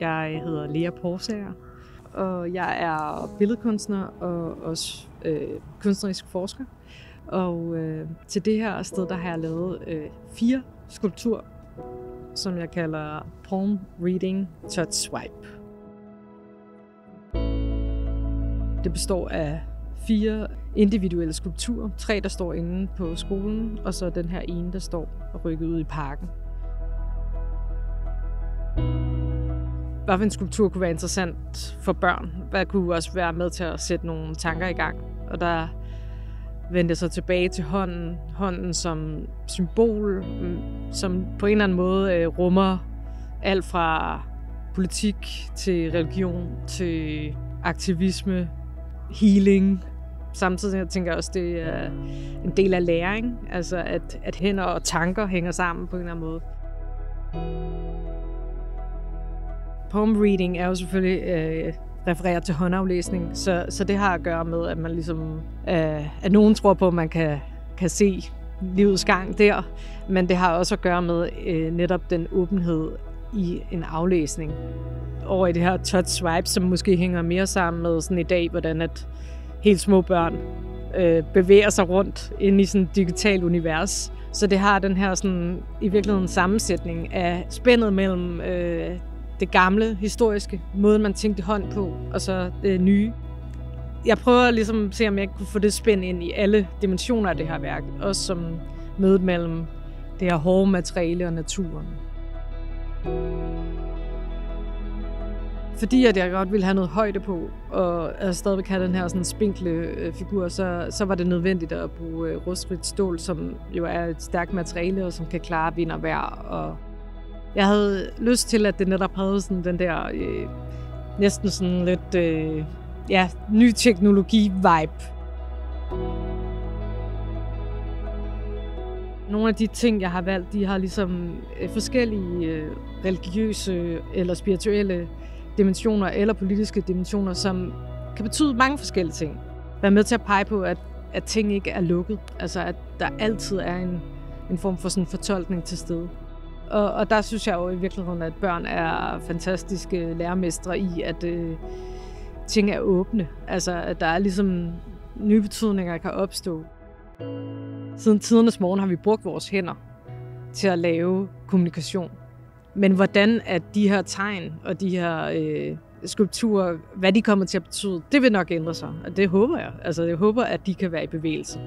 Jeg hedder Lea Porsager, og jeg er billedkunstner og også kunstnerisk forsker. Og til det her sted, der har jeg lavet 4 skulpturer, som jeg kalder Palm Reading Touch Swipe. Det består af 4 individuelle skulpturer. 3, der står inde på skolen, og så den her ene, der står og rykket ud i parken. Hvad for en skulptur kunne være interessant for børn? Hvad kunne også være med til at sætte nogle tanker i gang? Og der vendte jeg så tilbage til hånden. Hånden som symbol, som på en eller anden måde rummer alt fra politik til religion til aktivisme, healing. Samtidig tænker jeg også, at det er en del af læring. Altså at hænder og tanker hænger sammen på en eller anden måde. Palm reading er jo selvfølgelig refereret til håndaflæsning, så det har at gøre med, at man ligesom, at nogen tror på, at man kan se livets gang der, men det har også at gøre med netop den åbenhed i en aflæsning. Over i det her touch swipe, som måske hænger mere sammen med sådan i dag, hvordan at helt små børn bevæger sig rundt inde i sådan et digitalt univers. Så det har den her sådan, i virkeligheden sammensætning af spændet mellem det gamle, historiske, måden man tænkte hånd på, og så det nye. Jeg prøver ligesom at se, om jeg kunne få det spændt ind i alle dimensioner af det her værk, også som mødet mellem det her hårde materiale og naturen. Fordi at jeg godt ville have noget højde på, og jeg stadigvæk have den her sådan spinkle figur, så var det nødvendigt at bruge rustfrit stål, som jo er et stærkt materiale, og som kan klare vind og vejr. Og jeg havde lyst til, at det netop havde sådan den der næsten sådan lidt ny teknologi-vibe. Nogle af de ting, jeg har valgt, de har ligesom forskellige religiøse eller spirituelle dimensioner eller politiske dimensioner, som kan betyde mange forskellige ting. Vær med til at pege på, at ting ikke er lukket. Altså, at der altid er en form for sådan fortolkning til stede. Og der synes jeg jo i virkeligheden, at børn er fantastiske lærermestre i, at ting er åbne. Altså, at der er ligesom nye betydninger, der kan opstå. Siden tidernes morgen har vi brugt vores hænder til at lave kommunikation. Men hvordan at de her tegn og de her skulpturer, hvad de kommer til at betyde, det vil nok ændre sig. Og det håber jeg. Altså, jeg håber, at de kan være i bevægelse.